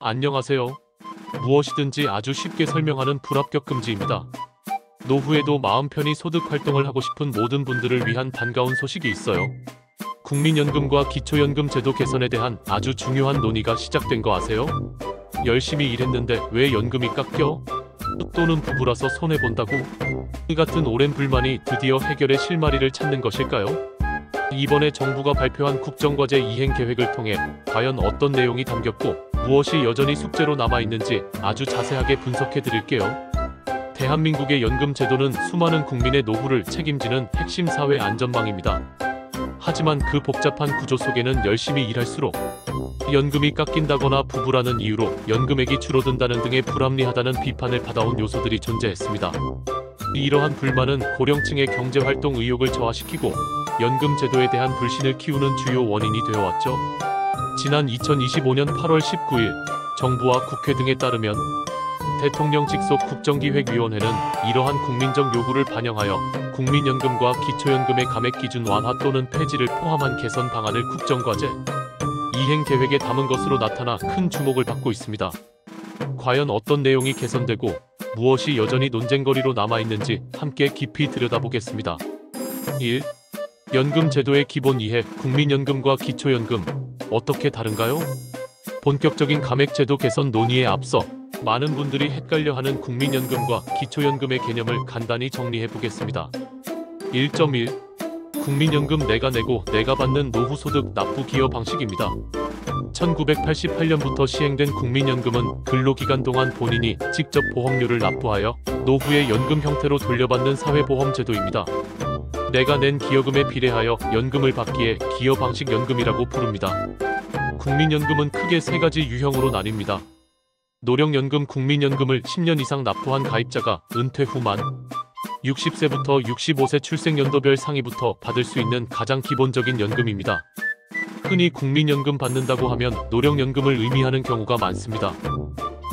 안녕하세요. 무엇이든지 아주 쉽게 설명하는 불합격 금지입니다. 노후에도 마음 편히 소득 활동을 하고 싶은 모든 분들을 위한 반가운 소식이 있어요. 국민연금과 기초연금 제도 개선에 대한 아주 중요한 논의가 시작된 거 아세요? 열심히 일했는데 왜 연금이 깎여? 또는 부부라서 손해본다고? 이 같은 오랜 불만이 드디어 해결의 실마리를 찾는 것일까요? 이번에 정부가 발표한 국정과제 이행 계획을 통해 과연 어떤 내용이 담겼고 무엇이 여전히 숙제로 남아있는지 아주 자세하게 분석해 드릴게요. 대한민국의 연금 제도는 수많은 국민의 노후를 책임지는 핵심 사회 안전망입니다. 하지만 그 복잡한 구조 속에는 열심히 일할수록 연금이 깎인다거나 부부라는 이유로 연금액이 줄어든다는 등의 불합리하다는 비판을 받아온 요소들이 존재했습니다. 이러한 불만은 고령층의 경제활동 의욕을 저하시키고 연금 제도에 대한 불신을 키우는 주요 원인이 되어왔죠. 지난 2025년 8월 19일 정부와 국회 등에 따르면 대통령 직속 국정기획위원회는 이러한 국민적 요구를 반영하여 국민연금과 기초연금의 감액기준 완화 또는 폐지를 포함한 개선 방안을 국정과제 이행 계획에 담은 것으로 나타나 큰 주목을 받고 있습니다. 과연 어떤 내용이 개선되고 무엇이 여전히 논쟁거리로 남아있는지 함께 깊이 들여다보겠습니다. 1. 연금 제도의 기본 이해, 국민연금과 기초연금 어떻게 다른가요? 본격적인 감액제도 개선 논의에 앞서 많은 분들이 헷갈려하는 국민연금과 기초연금의 개념을 간단히 정리해보겠습니다. 1.1. 국민연금 내가 내고 내가 받는 노후소득 납부 기여 방식입니다. 1988년부터 시행된 국민연금은 근로기간 동안 본인이 직접 보험료를 납부하여 노후의 연금 형태로 돌려받는 사회보험제도입니다. 내가 낸 기여금에 비례하여 연금을 받기에 기여방식 연금이라고 부릅니다. 국민연금은 크게 세 가지 유형으로 나뉩니다. 노령연금 국민연금을 10년 이상 납부한 가입자가 은퇴 후만 60세부터 65세 출생연도별 상위부터 받을 수 있는 가장 기본적인 연금입니다. 흔히 국민연금 받는다고 하면 노령연금을 의미하는 경우가 많습니다.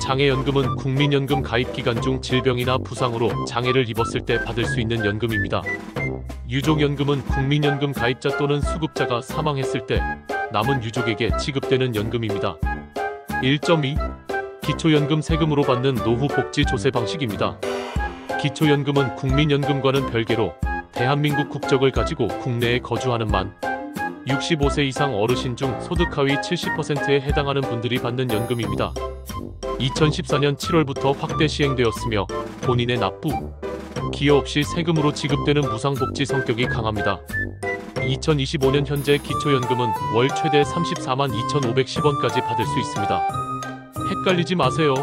장애연금은 국민연금 가입기간 중 질병이나 부상으로 장애를 입었을 때 받을 수 있는 연금입니다. 유족연금은 국민연금 가입자 또는 수급자가 사망했을 때 남은 유족에게 지급되는 연금입니다. 1.2. 기초연금 세금으로 받는 노후 복지 조세 방식입니다. 기초연금은 국민연금과는 별개로 대한민국 국적을 가지고 국내에 거주하는 만 65세 이상 어르신 중 소득 하위 70%에 해당하는 분들이 받는 연금입니다. 2014년 7월부터 확대 시행되었으며 본인의 납부, 기여 없이 세금으로 지급되는 무상복지 성격이 강합니다. 2025년 현재 기초연금은 월 최대 34만 2,510원까지 받을 수 있습니다. 헷갈리지 마세요.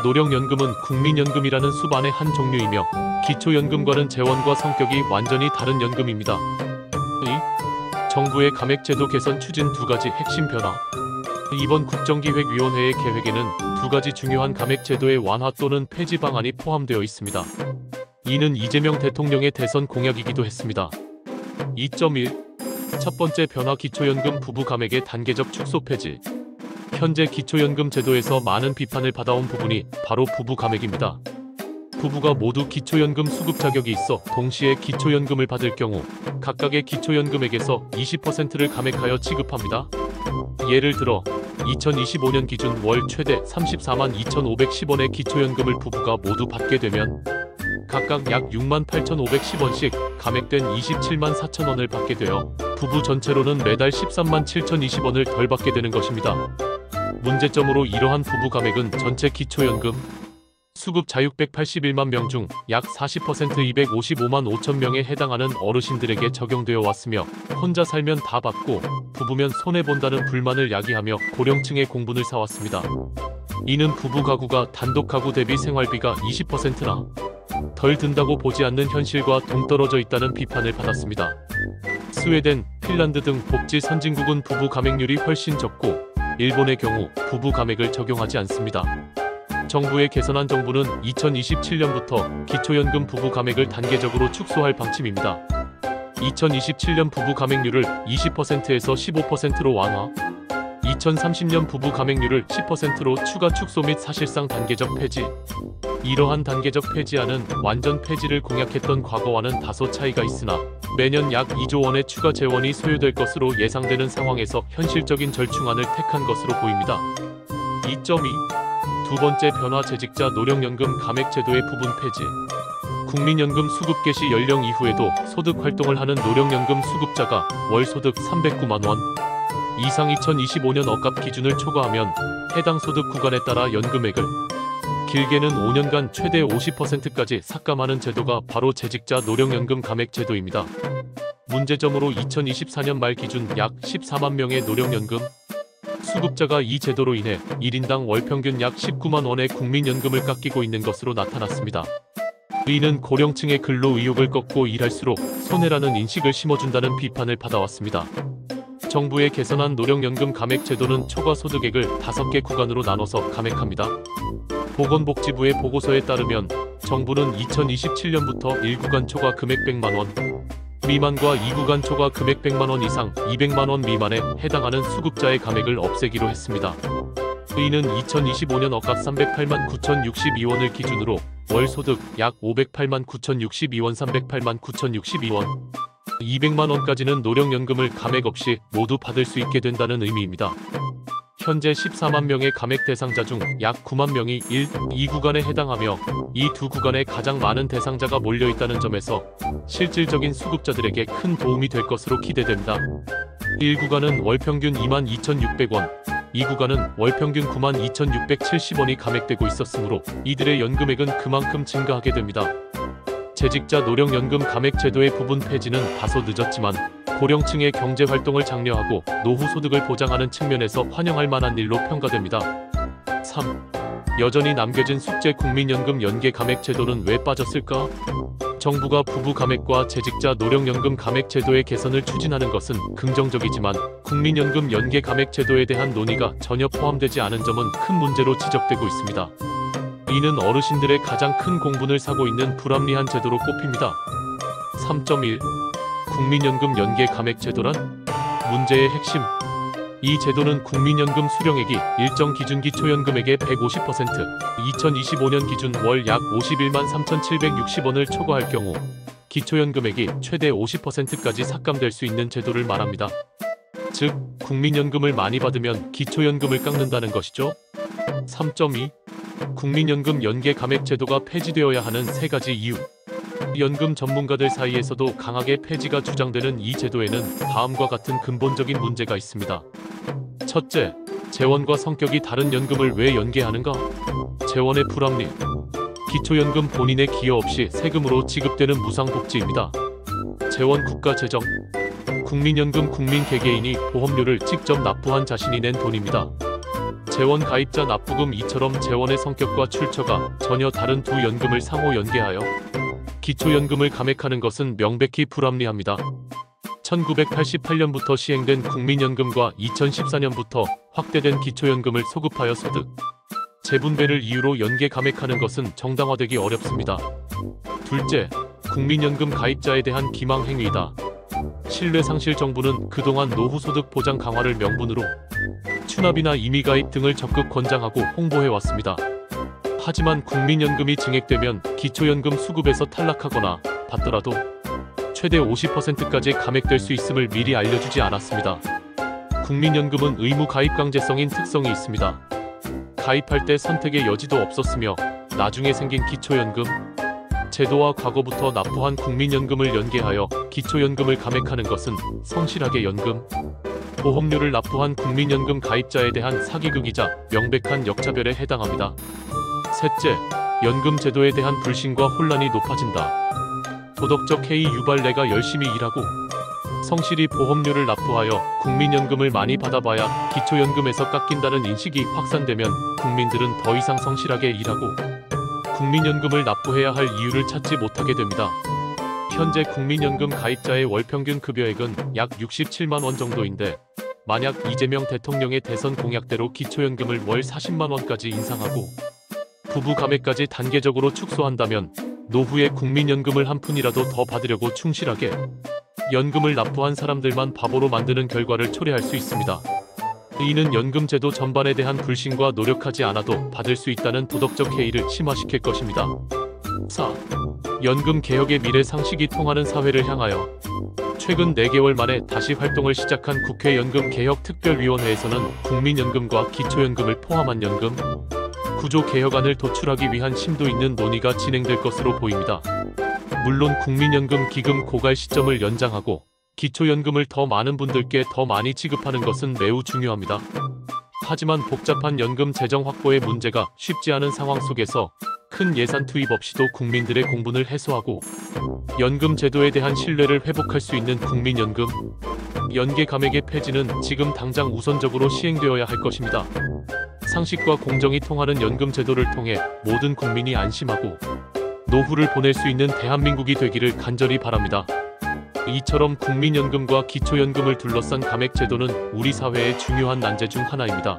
노령연금은 국민연금이라는 수반의 한 종류이며 기초연금과는 재원과 성격이 완전히 다른 연금입니다. 2. 정부의 감액제도 개선 추진 두 가지 핵심 변화. 이번 국정기획위원회의 계획에는 두 가지 중요한 감액제도의 완화 또는 폐지 방안이 포함되어 있습니다. 이는 이재명 대통령의 대선 공약이기도 했습니다. 2.1. 첫 번째 변화 기초연금 부부 감액의 단계적 축소 폐지. 현재 기초연금 제도에서 많은 비판을 받아온 부분이 바로 부부 감액입니다. 부부가 모두 기초연금 수급 자격이 있어 동시에 기초연금을 받을 경우 각각의 기초연금액에서 20%를 감액하여 지급합니다. 예를 들어 2025년 기준 월 최대 34만 2,510원의 기초연금을 부부가 모두 받게 되면 각각 약 6만 8,510원씩 감액된 27만 4천원을 받게 되어 부부 전체로는 매달 13만 7,020원을 덜 받게 되는 것입니다. 문제점으로 이러한 부부 감액은 전체 기초연금 수급자 681만 명 중 약 40% 255만 5천 명에 해당하는 어르신들에게 적용되어 왔으며 혼자 살면 다 받고 부부면 손해본다는 불만을 야기하며 고령층의 공분을 사왔습니다. 이는 부부 가구가 단독 가구 대비 생활비가 20%나 덜 든다고 보지 않는 현실과 동떨어져 있다는 비판을 받았습니다. 스웨덴, 핀란드 등 복지 선진국은 부부 감액률이 훨씬 적고 일본의 경우 부부 감액을 적용하지 않습니다. 정부의 개선안 정부는 2027년부터 기초연금 부부 감액을 단계적으로 축소할 방침입니다. 2027년 부부 감액률을 20%에서 15%로 완화, 2030년 부부 감액률을 10%로 추가 축소 및 사실상 단계적 폐지. 이러한 단계적 폐지안은 완전 폐지를 공약했던 과거와는 다소 차이가 있으나 매년 약 2조 원의 추가 재원이 소요될 것으로 예상되는 상황에서 현실적인 절충안을 택한 것으로 보입니다. 2.2. 두 번째 변화 재직자 노령연금 감액제도의 부분 폐지. 국민연금 수급 개시 연령 이후에도 소득 활동을 하는 노령연금 수급자가 월 소득 309만 원 이상 2025년 억갑 기준을 초과하면 해당 소득 구간에 따라 연금액을 길게는 5년간 최대 50%까지 삭감하는 제도가 바로 재직자 노령연금 감액제도입니다. 문제점으로 2024년 말 기준 약 14만 명의 노령연금 수급자가 이 제도로 인해 1인당 월 평균 약 19만 원의 국민연금을 깎이고 있는 것으로 나타났습니다. 이는 고령층의 근로 의욕을 꺾고 일할수록 손해라는 인식을 심어준다는 비판을 받아왔습니다. 정부의 개선한 노령연금 감액제도는 초과 소득액을 5개 구간으로 나눠서 감액합니다. 보건복지부의 보고서에 따르면 정부는 2027년부터 1구간 초과 금액 100만 원 미만과 2구간 초과 금액 100만 원 이상 200만 원 미만에 해당하는 수급자의 감액을 없애기로 했습니다. 이는 2025년 억갑 308만 9,062원을 기준으로 월 소득 약 508만 9,062원 308만 9,062원 200만 원까지는 노령연금을 감액 없이 모두 받을 수 있게 된다는 의미입니다. 현재 14만 명의 감액 대상자 중 약 9만 명이 1, 2구간에 해당하며 이 두 구간에 가장 많은 대상자가 몰려있다는 점에서 실질적인 수급자들에게 큰 도움이 될 것으로 기대됩니다. 1구간은 월평균 22,600원, 2구간은 월평균 92,670원이 감액되고 있었으므로 이들의 연금액은 그만큼 증가하게 됩니다. 재직자 노령연금 감액제도의 부분 폐지는 다소 늦었지만 고령층의 경제활동을 장려하고 노후 소득을 보장하는 측면에서 환영할 만한 일로 평가됩니다. 3. 여전히 남겨진 숙제 국민연금 연계 감액제도는 왜 빠졌을까? 정부가 부부 감액과 재직자 노령연금 감액제도의 개선을 추진하는 것은 긍정적이지만 국민연금 연계 감액제도에 대한 논의가 전혀 포함되지 않은 점은 큰 문제로 지적되고 있습니다. 이는 어르신들의 가장 큰 공분을 사고 있는 불합리한 제도로 꼽힙니다. 3.1. 국민연금 연계 감액제도란? 문제의 핵심. 이 제도는 국민연금 수령액이 일정 기준 기초연금액의 150%, 2025년 기준 월 약 51만 3,760원을 초과할 경우 기초연금액이 최대 50%까지 삭감될 수 있는 제도를 말합니다. 즉, 국민연금을 많이 받으면 기초연금을 깎는다는 것이죠. 3.2. 국민연금 연계 감액제도가 폐지되어야 하는 3가지 이유. 연금 전문가들 사이에서도 강하게 폐지가 주장되는 이 제도에는 다음과 같은 근본적인 문제가 있습니다. 첫째, 재원과 성격이 다른 연금을 왜 연계하는가? 재원의 불합리. 기초연금 본인의 기여 없이 세금으로 지급되는 무상복지입니다. 재원 국가재정. 국민연금 국민 개개인이 보험료를 직접 납부한 자신이 낸 돈입니다. 재원 가입자 납부금 이처럼 재원의 성격과 출처가 전혀 다른 두 연금을 상호 연계하여 기초연금을 감액하는 것은 명백히 불합리합니다. 1988년부터 시행된 국민연금과 2014년부터 확대된 기초연금을 소급하여 소득, 재분배를 이유로 연계 감액하는 것은 정당화되기 어렵습니다. 둘째, 국민연금 가입자에 대한 기망행위이다. 신뢰상실 정부는 그동안 노후소득 보장 강화를 명분으로 추납이나 임의가입 등을 적극 권장하고 홍보해왔습니다. 하지만 국민연금이 증액되면 기초연금 수급에서 탈락하거나 받더라도 최대 50%까지 감액될 수 있음을 미리 알려주지 않았습니다. 국민연금은 의무 가입 강제성인 특성이 있습니다. 가입할 때 선택의 여지도 없었으며 나중에 생긴 기초연금 제도와 과거부터 납부한 국민연금을 연계하여 기초연금을 감액하는 것은 성실하게 연금, 보험료를 납부한 국민연금 가입자에 대한 사기극이자 명백한 역차별에 해당합니다. 셋째, 연금 제도에 대한 불신과 혼란이 높아진다. 도덕적 해이 유발. 내가 열심히 일하고 성실히 보험료를 납부하여 국민연금을 많이 받아봐야 기초연금에서 깎인다는 인식이 확산되면 국민들은 더 이상 성실하게 일하고 국민연금을 납부해야 할 이유를 찾지 못하게 됩니다. 현재 국민연금 가입자의 월평균 급여액은 약 67만 원 정도인데 만약 이재명 대통령의 대선 공약대로 기초연금을 월 40만 원까지 인상하고 부부 감액까지 단계적으로 축소한다면 노후에 국민연금을 한 푼이라도 더 받으려고 충실하게 연금을 납부한 사람들만 바보로 만드는 결과를 초래할 수 있습니다. 이는 연금 제도 전반에 대한 불신과 노력하지 않아도 받을 수 있다는 도덕적 해이를 심화시킬 것입니다. 4. 연금 개혁의 미래 상식이 통하는 사회를 향하여 최근 4개월 만에 다시 활동을 시작한 국회 연금개혁특별위원회에서는 국민연금과 기초연금을 포함한 연금 구조 개혁안을 도출하기 위한 심도 있는 논의가 진행될 것으로 보입니다. 물론 국민연금 기금 고갈 시점을 연장하고 기초연금을 더 많은 분들께 더 많이 지급하는 것은 매우 중요합니다. 하지만 복잡한 연금 재정 확보의 문제가 쉽지 않은 상황 속에서 큰 예산 투입 없이도 국민들의 공분을 해소하고 연금 제도에 대한 신뢰를 회복할 수 있는 국민연금 연계 감액의 폐지는 지금 당장 우선적으로 시행되어야 할 것입니다. 상식과 공정이 통하는 연금 제도를 통해 모든 국민이 안심하고 노후를 보낼 수 있는 대한민국이 되기를 간절히 바랍니다. 이처럼 국민연금과 기초연금을 둘러싼 감액 제도는 우리 사회의 중요한 난제 중 하나입니다.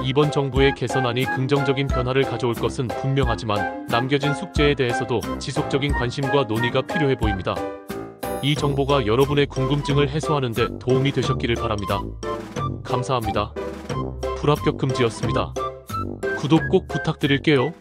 이번 정부의 개선안이 긍정적인 변화를 가져올 것은 분명하지만 남겨진 숙제에 대해서도 지속적인 관심과 논의가 필요해 보입니다. 이 정보가 여러분의 궁금증을 해소하는 데 도움이 되셨기를 바랍니다. 감사합니다. 불합격 금지였습니다. 구독 꼭 부탁드릴게요.